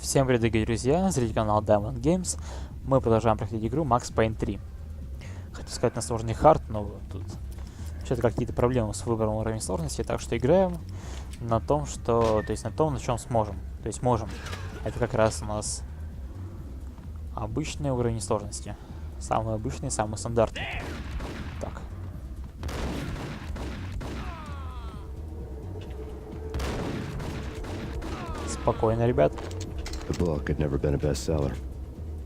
Всем привет, дорогие друзья, зрители канала Diamond Games. Мы продолжаем проходить игру Max Payne 3. Хочу сказать на сложный хард, но тут что-то какие-то проблемы с выбором уровня сложности, так что играем на том, на чем сможем. То есть можем. Это как раз у нас обычный уровень сложности. Самый обычный, самый стандартный. Так. Спокойно, ребят. The book had never been a bestseller.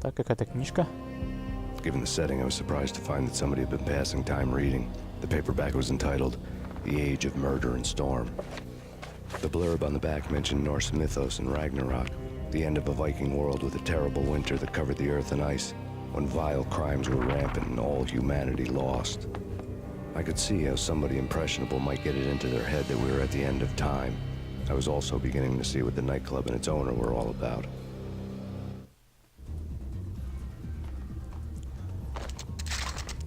Так, какая-то книжка. Given the setting, I was surprised to find that somebody had been passing time reading. The paperback was entitled The Age of Murder and Storm. The blurb on the back mentioned Norse mythos and Ragnarok, the end of a Viking world with a terrible winter that covered the earth in ice, when vile crimes were rampant and all humanity lost. I could see how somebody impressionable might get it into their head that we were at the end of time. I was also beginning to see what the nightclub and its owner were all about.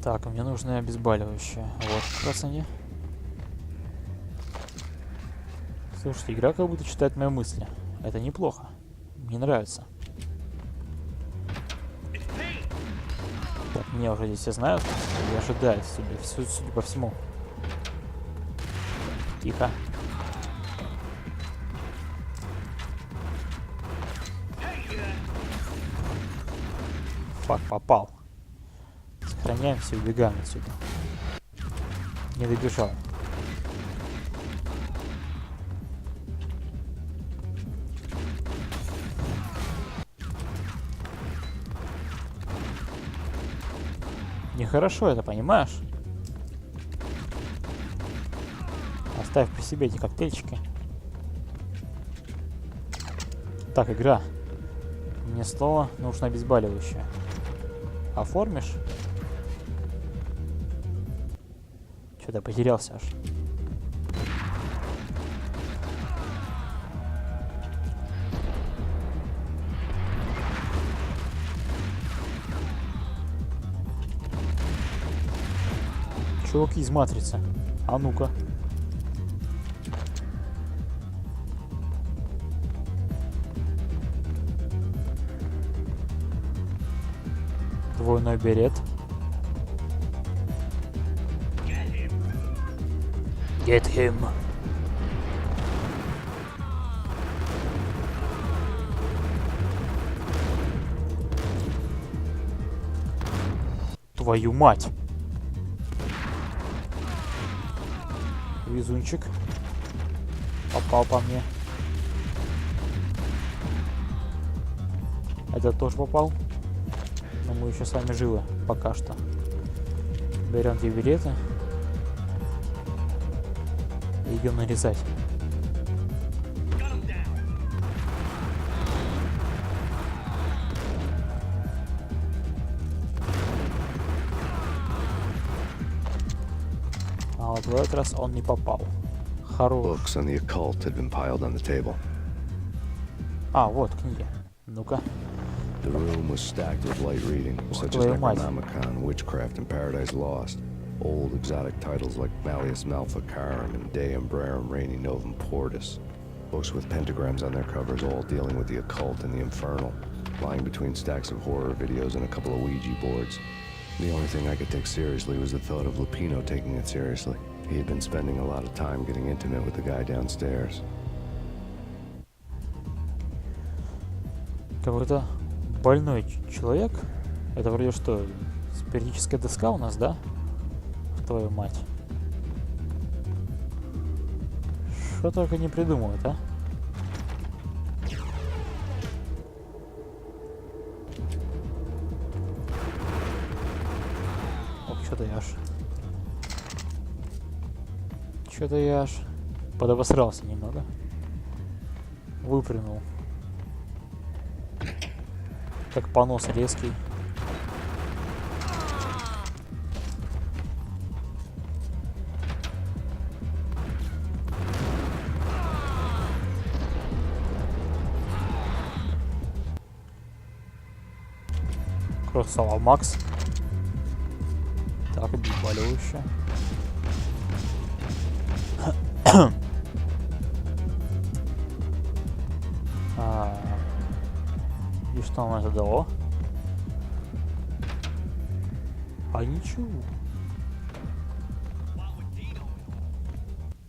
Так, мне нужны обезболивающее. Вот как раз они. Слушайте, игра как будто читает мои мысли. Это неплохо. Мне нравится. Так, меня уже здесь все знают и ожидают себе, судя по всему. Тихо. Фак, попал. Сохраняемся и убегаем отсюда. Не добежал. Нехорошо это, понимаешь? Оставь при себе эти коктейльчики. Так, игра. Мне снова нужно обезболивающее. Оформишь? Что-то потерялся аж. Чуваки из матрицы. А ну-ка. Двойной берет. Get him. Твою мать. Везунчик. Попал по мне. Этот тоже попал. Но мы еще с вами живы пока что. Берем две береты. И идем нарезать. А вот в этот раз он не попал. Хорош. Books on the occult had been piled on the table. А, вот книги. Ну-ка. The room was stacked with light reading, such as Necronomicon, Witchcraft, and Paradise Lost. Old exotic titles like Malleus Maleficarum and De Umbrarum Reini Novum Portus. Books with pentagrams on their covers, all dealing with the occult and the infernal, lying between stacks of horror videos and a couple of Ouija boards. The only thing I could take seriously was the thought of Lupino taking it seriously. He had been spending a lot of time getting intimate with the guy downstairs. Какой-то больной человек. Это вроде что, спиритическая доска у нас, да? Твою мать. Что только не придумывают, а? Ох, что-то я аж подобосрался немного. Выпрыгнул. Как понос резкий. Красава, Макс. Так, обезболивающее. И что нам это дало? А ничего.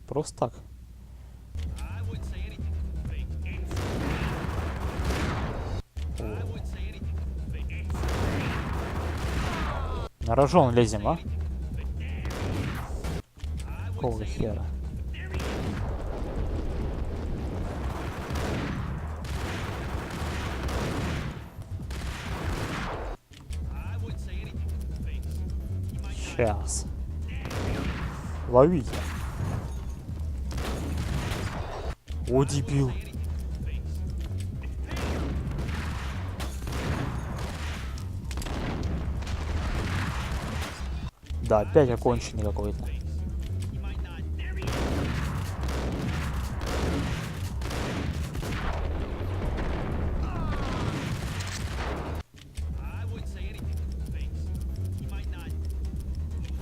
Просто так. На рожон лезем, а? Какого хера? Сейчас. Ловите. О, дебил. Да, опять оконченный какой-то.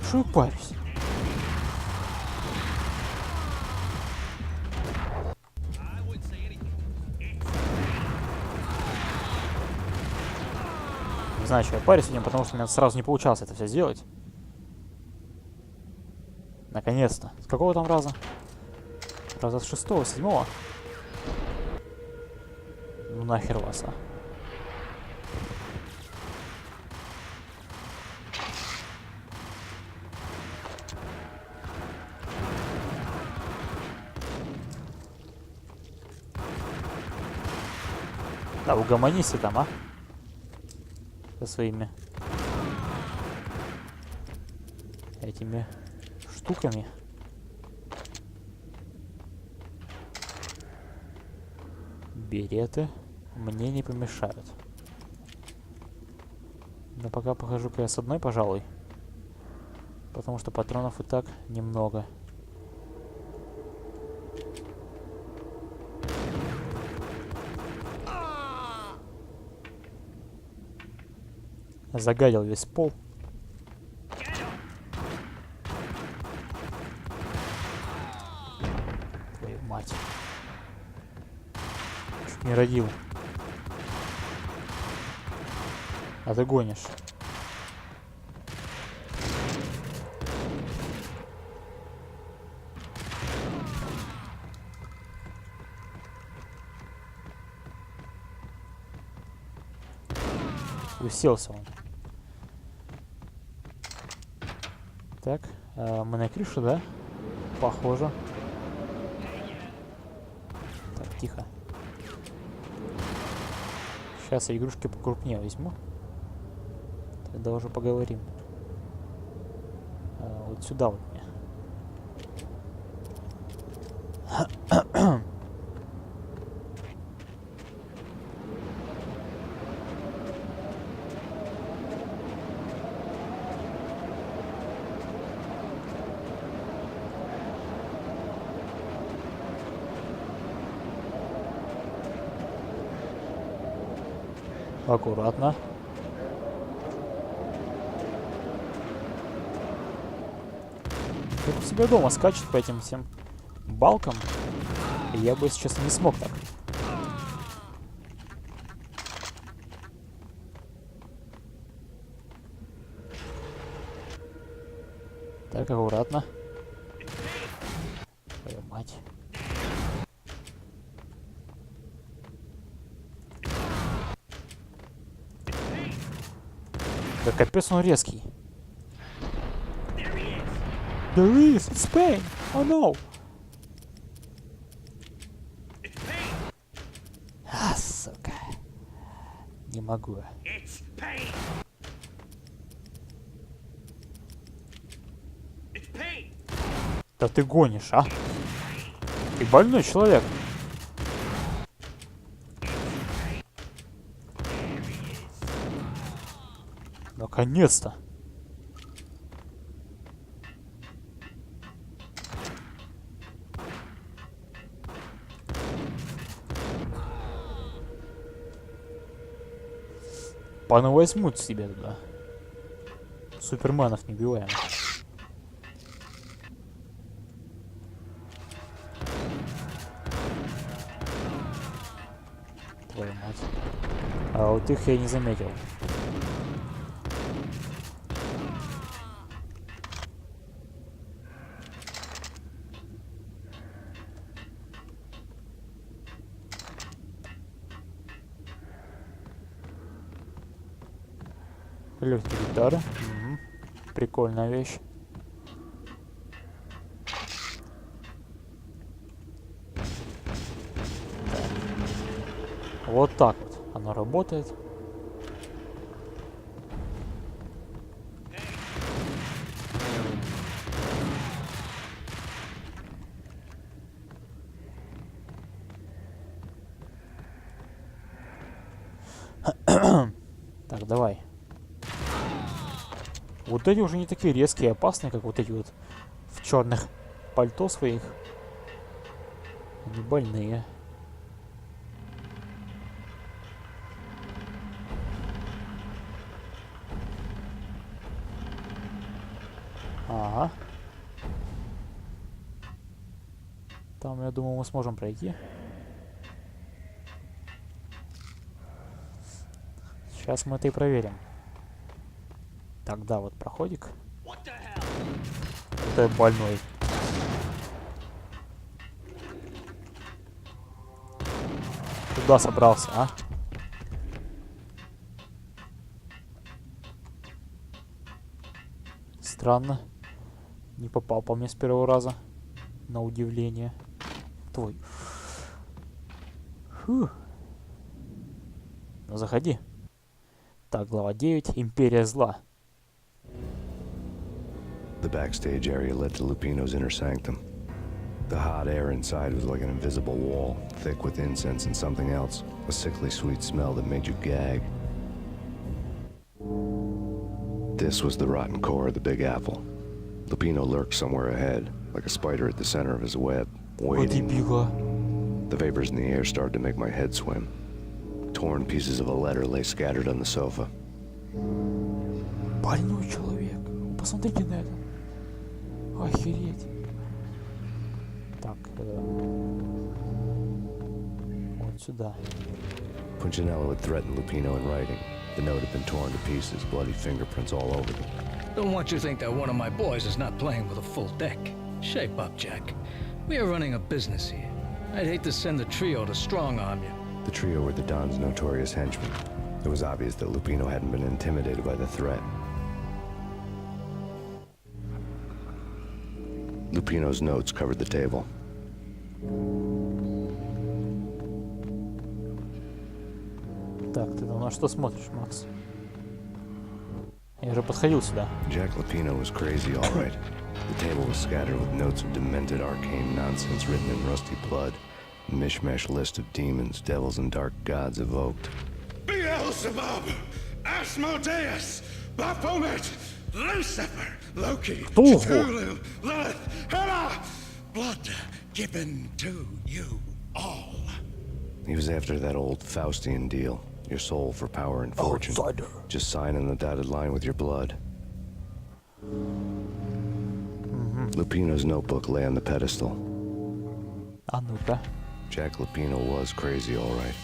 Что я парюсь? Не знаю, что я парюсь сегодня, потому что у меня сразу не получалось это все сделать. Наконец-то. С какого там раза? Раза с 6-го, 7-го? Ну нахер вас, а. Да, угомонись ты там, а? Со своими этими штуками. Береты мне не помешают. Но пока похожу-ка я с одной, пожалуй. Потому что патронов и так немного. Загадил весь пол. Твою мать. Чуть не родил. А ты гонишь. Уселся он. Так, мы на крыше, да? Похоже. Так, тихо. Сейчас я игрушки покрупнее возьму. Тогда уже поговорим. Вот сюда вот мне. Аккуратно. Как у себя дома скачет по этим всем балкам. И я бы сейчас не смог так. Так, аккуратно. Твою мать. Да капец он резкий. There is, it's Payne. Oh no. А, сука. Не могу. Да ты гонишь, а? Ты больной человек. Наконец-то. Паны возьмут себе туда. Суперменов не убиваем. Твою мать. Вот. А вот их я не заметил. Легкие гитары. Мгм. Прикольная вещь. Вот так вот оно работает. Так, давай. Вот эти уже не такие резкие и опасные, как вот эти вот в черных пальто своих. Они больные. Ага. Там, я думаю, мы сможем пройти. Сейчас мы это и проверим. Тогда вот проходик. Это больной. Куда собрался, а? Странно. Не попал по мне с первого раза. На удивление. Твой. Фух. Ну, заходи. Так, глава 9. Империя зла. The backstage area led to Lupino's inner sanctum. The hot air inside was like an invisible wall, thick with incense and something else, a sickly sweet smell that made you gag. This was the rotten core of the Big Apple. Lupino lurked somewhere ahead, like a spider at the center of his web, waiting. The vapors in the air started to make my head swim. Torn pieces of a letter lay scattered on the sofa. Больной человек. Посмотрите на это. Охереть. Так, вот сюда. Punchinello had threatened Lupino in writing. The note had been torn to pieces, bloody fingerprints all over them. Don't want you to think that one of my boys is not playing with a full deck. Shape up, Jack. We are running a business here. I'd hate to send the trio to strong-arm you. The trio were the Don's notorious henchmen. It was obvious that Lupino hadn't been intimidated by the threat. Lupino's notes covered the table. Так, ты там на что смотришь, Макс? Я же подходил сюда. Jack Lupino was crazy, all right. The table was scattered with notes of demented arcane nonsense written in rusty blood. A mishmash list of demons, devils, and dark gods evoked. Beelzebub, Asmodeus, Baphomet, Lucifer, Loki, Кто? Cthulhu, Lilith, Hela, blood given to you all. He was after that old Faustian deal. Your soul for power and fortune. Outsider. Just sign on the dotted line with your blood. Lupino's notebook lay on the pedestal. А ну-ка. Jack Lupino was crazy, all right.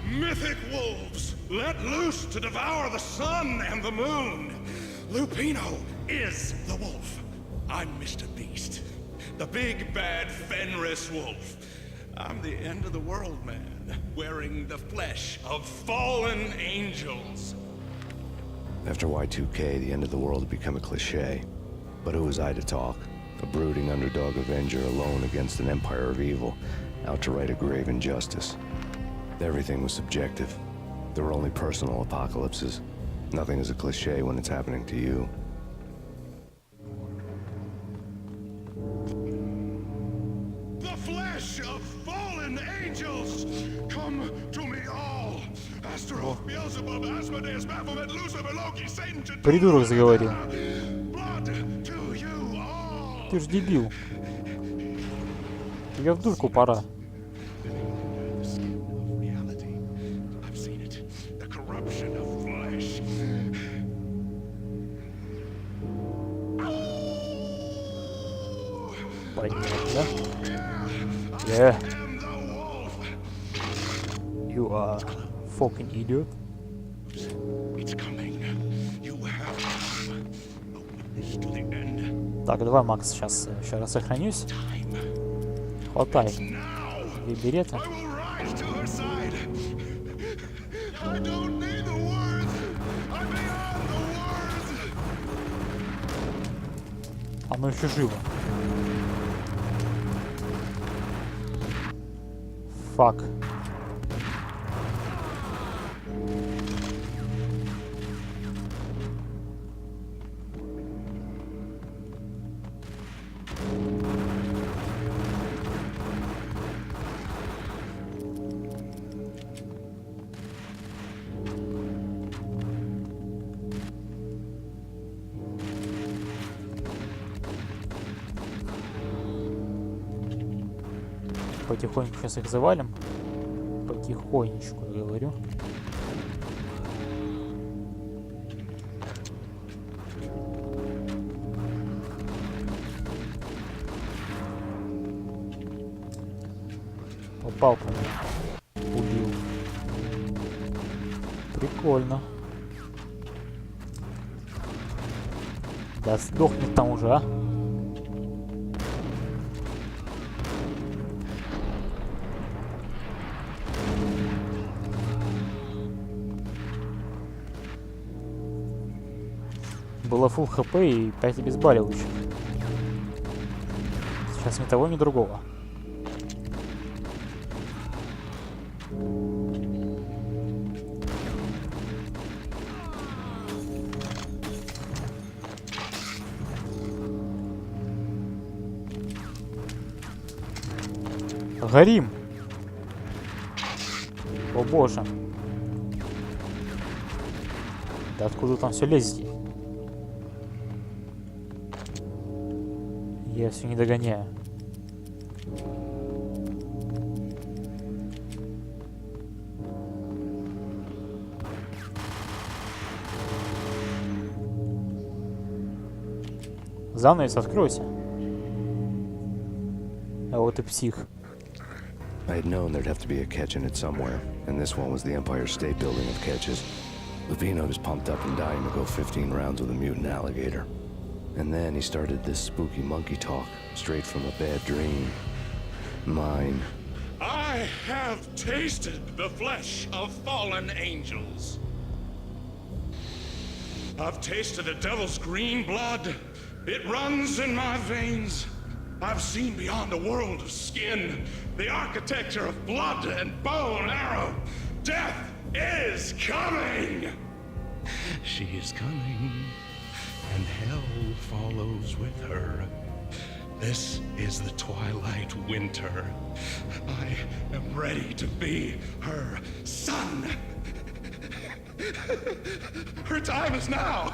Mythic wolves, let loose to devour the sun and the moon. Lupino is the wolf. I'm Mr. Beast, the big bad Fenris wolf. I'm the end of the world man, wearing the flesh of fallen angels. After Y2K, the end of the world had become a cliche. But who was I to talk? A brooding underdog avenger alone against an empire of evil, out to right a grave injustice. Everything was subjective. There were only personal apocalypses. Nothing is a cliche when it's happening to you. The flesh of fallen angels, come to me all. Astaroth, Beelzebub, Asmodeus, Baphomet, Lucifer, Loki, Satan, Придурок заговорил. blood to you all. Ты ж дебил. Тебе в дурку пора. Reality. I've seen it. The corruption of flesh. Понятно. Yeah. And the wolf. You are Fucking idiot. It's coming. You have come. A witness to the end. Так, давай, Макс, сейчас еще раз сохранюсь. Time. Хватай. Now. Две береты. I will rise to her side. I don't need the words. I'm beyond the words. Оно еще живо. Фак. Потихоньку сейчас их завалим. Потихонечку, я говорю. Попал по мне. Убил. Прикольно. Да сдохнет там уже, а? Было full хп и 5 обезболивающих. Сейчас ни того, ни другого. Горим! О боже! Да откуда там все лезет? Я все не догоняю. Занавес откройся. А вот и псих. I had known there'd have to be a catch in it somewhere, and this one was the Empire State Building of catches. Lupino was pumped up and dying to go 15 rounds with a mutant alligator. And then he started this spooky monkey talk, straight from a bad dream. Mine. I have tasted the flesh of fallen angels. I've tasted the devil's green blood. It runs in my veins. I've seen beyond a world of skin, the architecture of blood and bow and arrow. Death is coming! She is coming, and hell follows with her. This is the twilight winter. I am ready to be her son. Her time is now,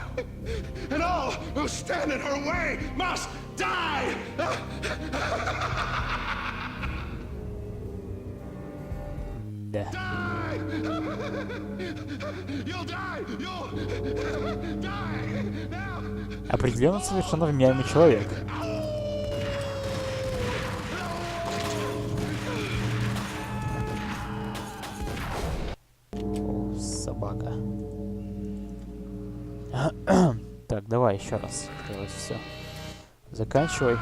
and all who stand in her way must die! Да. Die! You'll die! You'll die! Now! Определенно совершенно вменяемый человек. О, собака. Так, давай еще раз. Делать все. Заканчивай.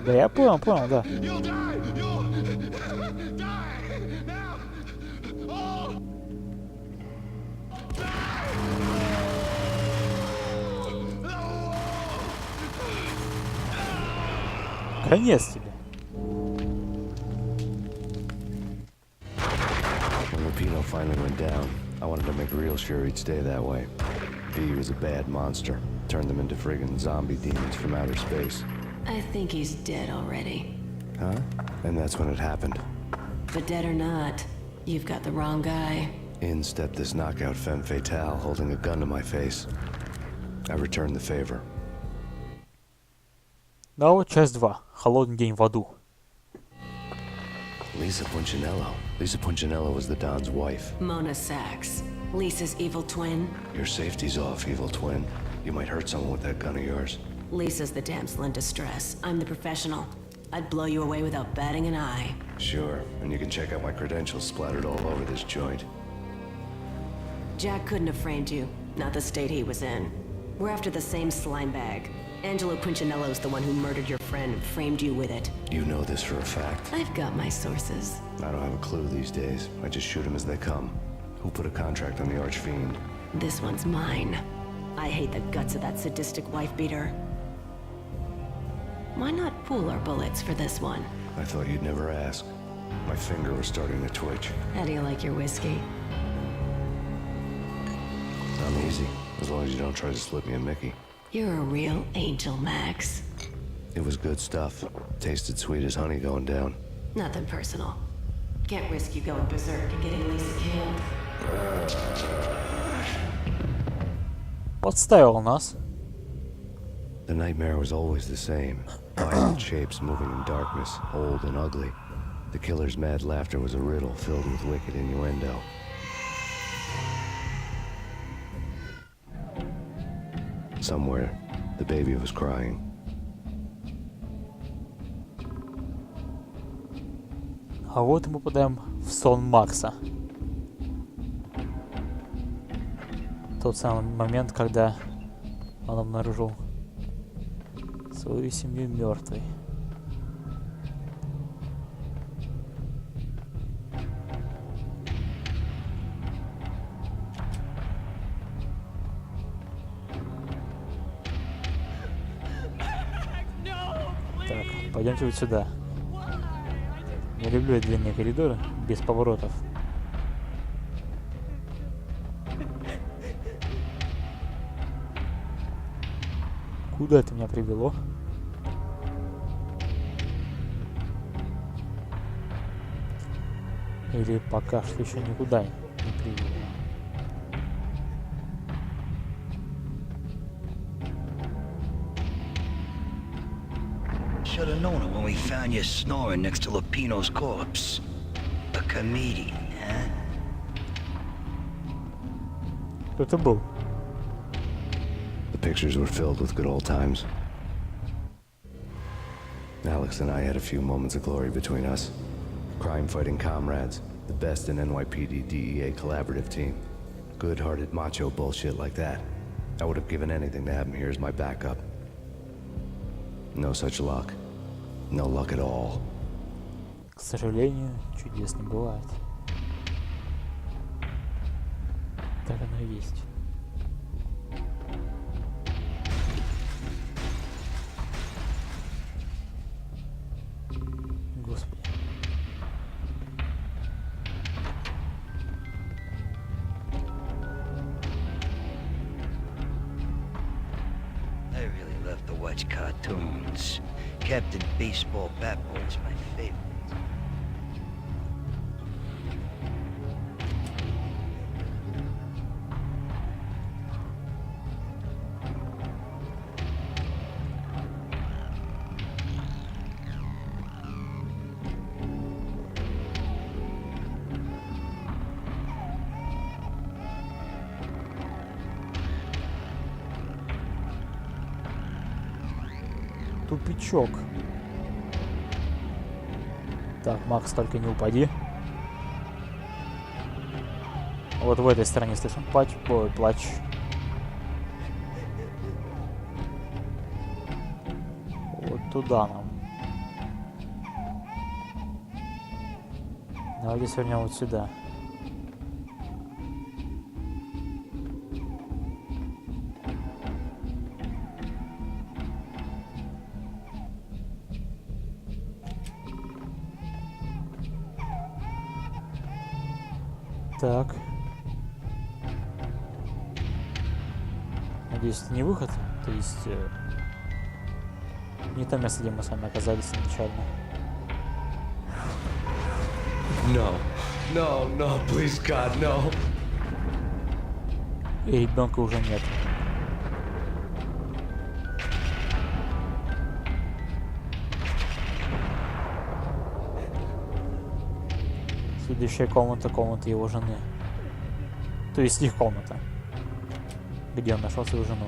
Да, я понял, да. You'll die! You'll die! Now! Oh! Конец тебе. When Lupino finally went down, I wanted to make real sure he'd stay that way. V was a bad monster. Turned them into friggin' zombie demons from outer space. I think he's dead already. Huh? And that's when it happened. But dead or not, you've got the wrong guy. In stepped this knockout femme fatale holding a gun to my face. I returned the favor. Да, вот часть 2. Холодный день в аду. Lisa Punchinello. Lisa Punchinello was the Don's wife. Mona Sachs, Lisa's evil twin. Your safety's off, evil twin. You might hurt someone with that gun of yours. Lisa's the damsel in distress. I'm the professional. I'd blow you away without batting an eye. Sure, and you can check out my credentials splattered all over this joint. Jack couldn't have framed you. Not the state he was in. We're after the same slime bag. Angelo Punchinello's the one who murdered your friend and framed you with it. You know this for a fact. I've got my sources. I don't have a clue these days. I just shoot them as they come. Who put a contract on the Archfiend? This one's mine. I hate the guts of that sadistic wife-beater. Why not pool our bullets for this one? I thought you'd never ask. My finger was starting to twitch. How do you like your whiskey? I'm easy, as long as you don't try to slip me a Mickey. You're a real angel, Max. It was good stuff. Tasted sweet as honey going down. Nothing personal. Can't risk you going berserk and getting Lisa killed. Подставил нас. The nightmare was always the same. Violent shapes moving in darkness, old and ugly. The killer's mad laughter was a riddle filled with wicked innuendo. Somewhere, the baby was crying. А вот мы попадаем в сон Макса. Тот самый момент, когда он обнаружил свою семью мертвой. Так, пойдемте вот сюда. Я люблю эти длинные коридоры без поворотов. Куда это меня привело? Или пока что еще никуда не привело? Should have known it when we found you snoring next to Lupino's corpse. A comedian, huh? Кто это был? The pictures were filled with good old times. Alex and I had a few moments of glory between us. Crime-fighting comrades, the best in NYPD DEA collaborative team. Good-hearted macho bullshit like that. I would have given anything to have him here as my backup. No such luck. No luck at all. К сожалению, чудес не бывает. Так оно и есть. Господи. I really love to watch cartoons. Captain Baseball Batboy is my favorite. Тупичок. Так, Макс, только не упади. Вот в этой стороне слышим плач. Вот туда нам. Давайте свернем вот сюда. Так. Надеюсь, это не выход. То есть... не то место, где мы с вами оказались изначально. No. No, no, please, God, no. И ребенка уже нет. Следующая комната — комната его жены. То есть их комната. Где он нашел свою жену.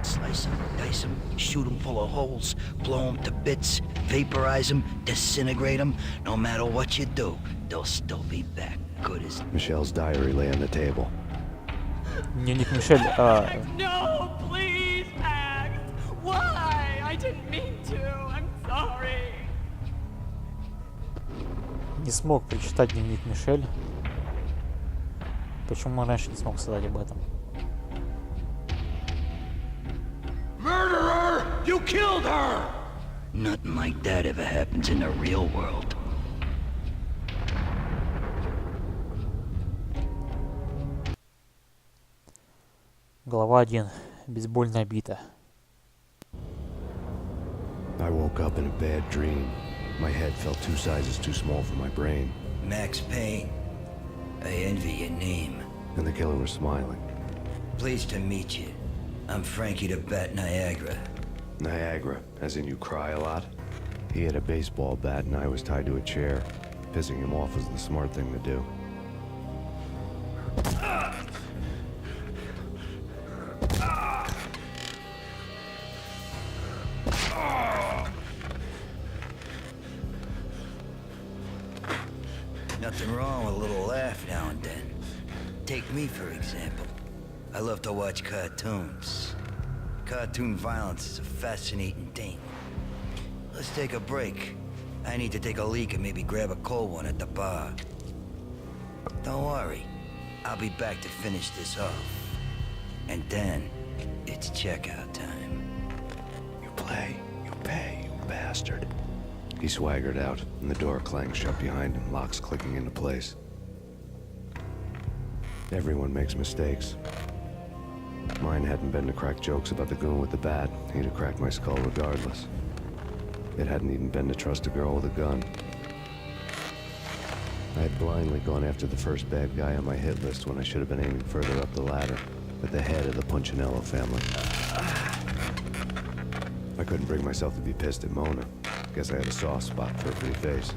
Slice them, dice them, shoot them full of holes, blow them to bits, vaporize them, disintegrate them. No matter what you do, they'll still be back. good as... Michelle's diary lay on the table. Дневник Мишель. No, please, Max. Why? I didn't mean to. I'm sorry. Не смог прочитать дневник Мишель. Почему он раньше не смог сказать об этом? Murderer! You killed her! Nothing like that ever happens in the real world. Глава 1. Бейсбольная бита. I woke up in a bad dream. My head felt 2 sizes too small for my brain. Max Payne. I envy your name. And the killer was smiling. Pleased to meet you. I'm Frankie the Bat Niagara. Niagara, as in you cry a lot? He had a baseball bat and I was tied to a chair. Pissing him off was the smart thing to do. Nothing wrong with a little laugh now and then. Take me, for example. I love to watch cartoons. Cartoon violence is a fascinating thing. Let's take a break. I need to take a leak and maybe grab a cold one at the bar. Don't worry. I'll be back to finish this off. And then, it's checkout time. You play, you pay, you bastard. He swaggered out, and the door clanged shut behind him, locks clicking into place. Everyone makes mistakes. Mine hadn't been to crack jokes about the goon with the bat. He'd have cracked my skull regardless. It hadn't even been to trust a girl with a gun. I had blindly gone after the first bad guy on my hit list when I should have been aiming further up the ladder, at the head of the Punchinello family. I couldn't bring myself to be pissed at Mona. Guess I had a soft spot for her pretty face.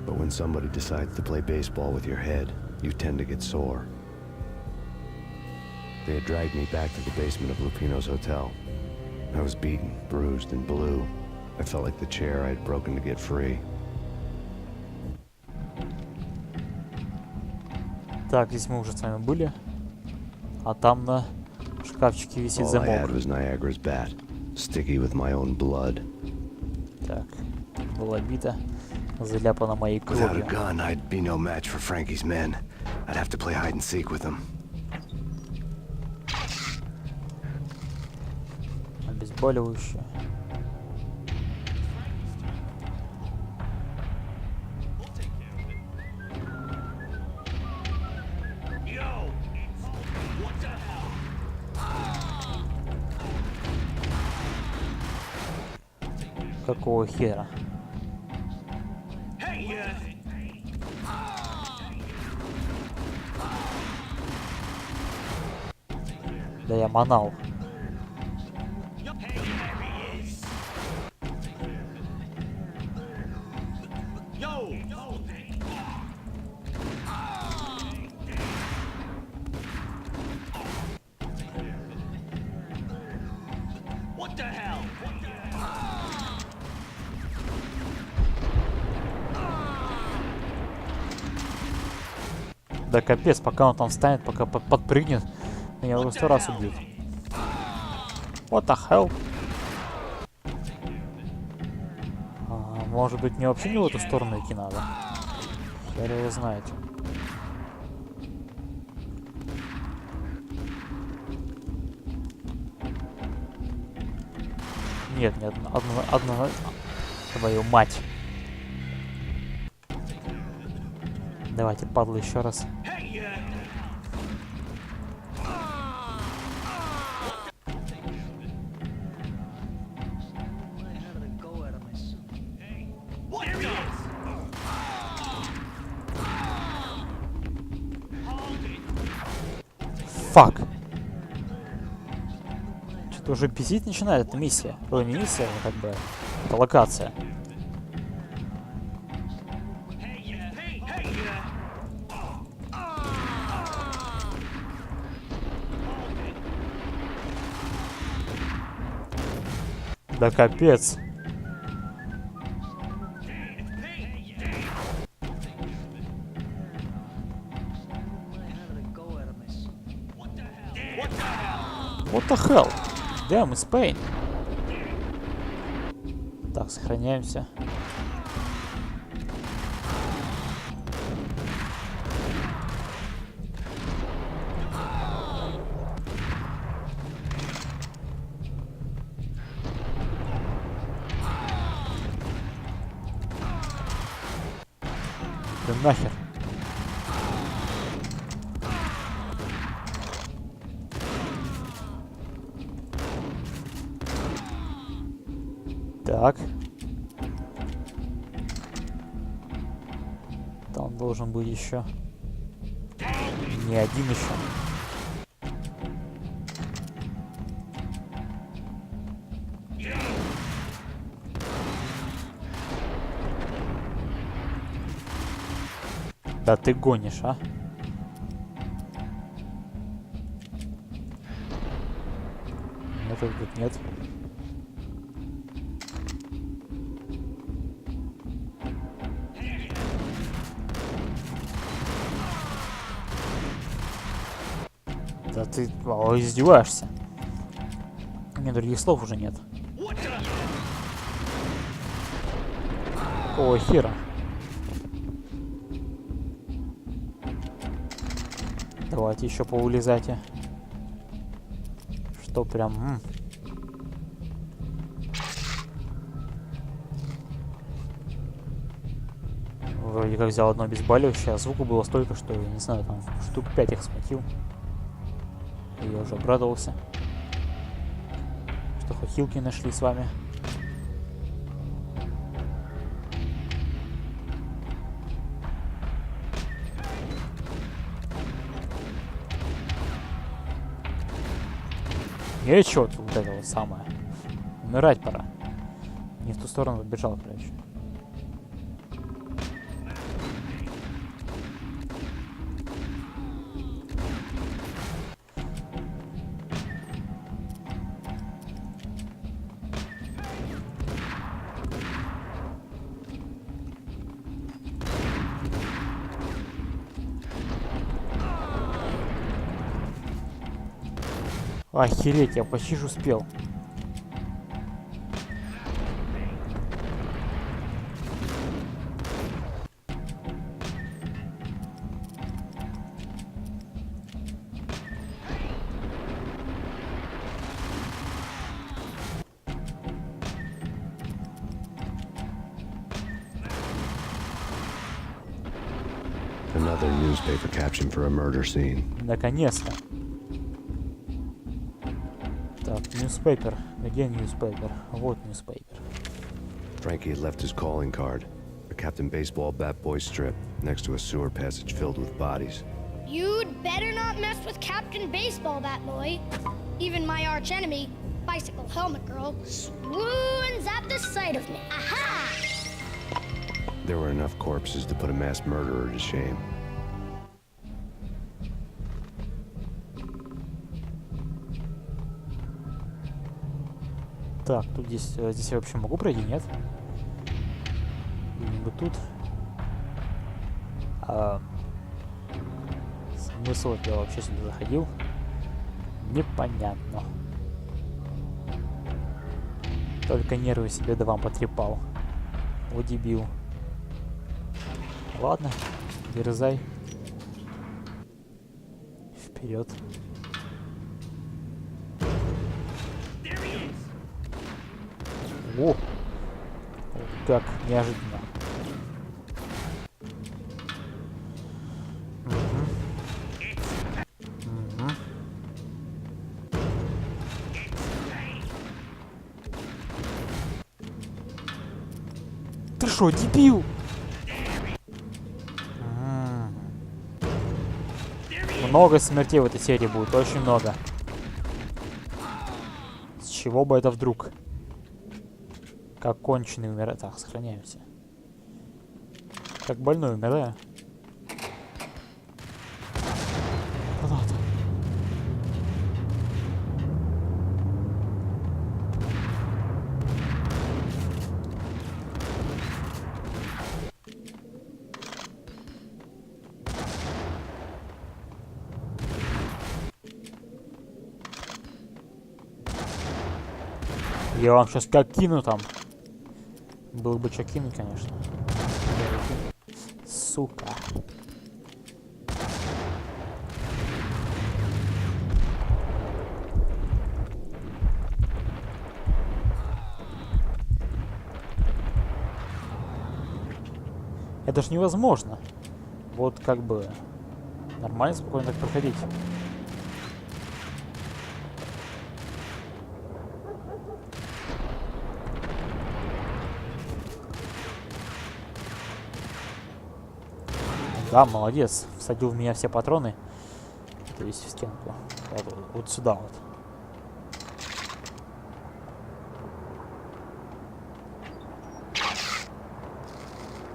But when somebody decides to play baseball with your head, you tend to get sore. They had dragged me back to the basement of Lupino's hotel. I was beaten, bruised, and blue. I felt like the chair I had broken to get free. Так, здесь мы уже с вами были. А там на шкафчике висит All I had замок. was Niagara's bat, sticky with my own blood. Так, была бита, заляпана моей Without a кровью. gun, I'd be no match for Frankie's men. I'd have to play hide and seek with them. Обезболивающее. Какого хера? Да я манал. Да капец, пока он там встанет, пока подпрыгнет, меня уже 100 раз убьют. What the hell? Может быть, мне вообще не в эту сторону идти надо? Хер его знает. Нет, не одна... Твою мать. Давайте, падла, еще раз. Фак. Что-то уже бесить начинает эта миссия. Ой, не миссия, а как бы это локация. Да капец. What the hell? Damn, it's Payne. Так, сохраняемся. Да нахер. Так. Там должен быть еще. Не один еще. Да ты гонишь, а? Нет, тут нет. Да ты издеваешься. У меня других слов уже нет. О, хера. Давайте еще поулезайте. Что прям... Вроде как взял одно обезболивающее, а звуку было столько, что, я не знаю, там штук 5 их схватил. И я уже обрадовался, что хоть хилки нашли с вами. Нечего тут вот это вот самое. Умирать пора. Не в ту сторону побежал, короче. Охереть, я почти же успел. Another newspaper caption for a murder scene. Наконец-то. Так, newspaper. Again newspaper. Вот newspaper. Frankie had left his calling card, a Captain Baseball Bat Boy strip, next to a sewer passage filled with bodies. You'd better not mess with Captain Baseball, Bat Boy. Even my arch enemy, Bicycle Helmet Girl, swoons at the sight of me. Aha! There were enough corpses to put a mass murderer to shame. Так, тут здесь я вообще могу пройти, нет? Где-нибудь тут. Смысл я вообще сюда заходил? Непонятно. Только нервы себе да вам потрепал. О, дебил. Ладно, дерзай. Вперед. О! Как неожиданно. Ты шо, дебил? Много смертей в этой серии будет, очень много. С чего бы это вдруг? Как конченый умираю. Так, сохраняемся. Как больной умираю. Ладно. Я вам сейчас как кину там. Было бы что кинуть, конечно. Сука. Это ж невозможно. Вот как бы нормально, спокойно так проходить. Да, молодец. Всадил в меня все патроны. То есть в стенку. Вот сюда вот.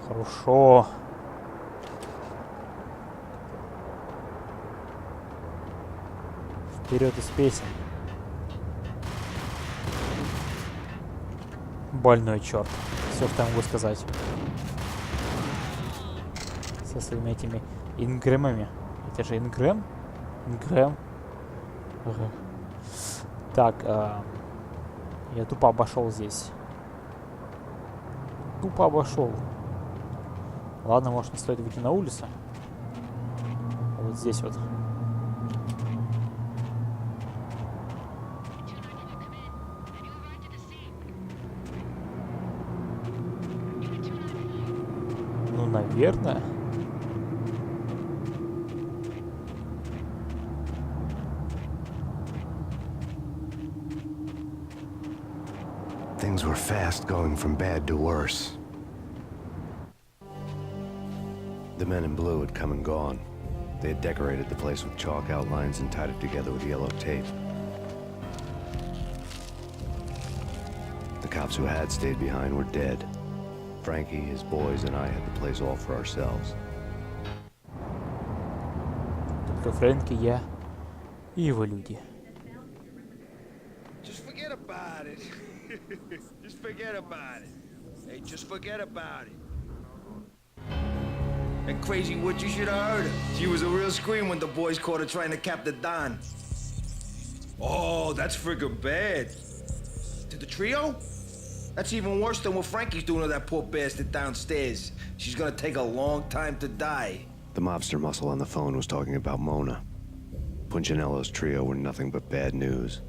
Хорошо. Вперед из песен. Больной черт. Все, что я могу сказать. Со своими этими ингрэмами. Это же ингрэм? Ингрэм. Ага. Так, я тупо обошел здесь. Тупо обошел. Ладно, может, не стоит выйти на улицу. Вот здесь вот. Ну, наверное. Things were fast going from bad to worse. The men in blue had come and gone. They had decorated the place with chalk outlines and tied it together with yellow tape. The cops who had stayed behind were dead. Frankie, his boys, and I had the place all for ourselves. Только Фрэнки, я и его люди. Just forget about it. Just forget about it. Hey, just forget about it. That crazy witch, you should have heard her. She was a real scream when the boys caught her trying to cap the Don. Oh, that's friggin' bad. To the trio? That's even worse than what Frankie's doing to that poor bastard downstairs. She's gonna take a long time to die. The mobster muscle on the phone was talking about Mona. Punchinello's trio were nothing but bad news.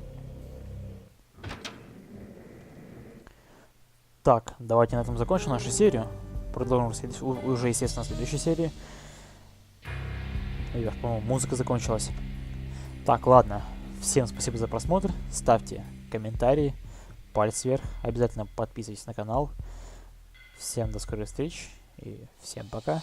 Так, давайте на этом закончим нашу серию. Продолжим уже, естественно, в следующей серии. По-моему, музыка закончилась. Так, ладно. Всем спасибо за просмотр. Ставьте комментарии, палец вверх. Обязательно подписывайтесь на канал. Всем до скорой встречи и всем пока.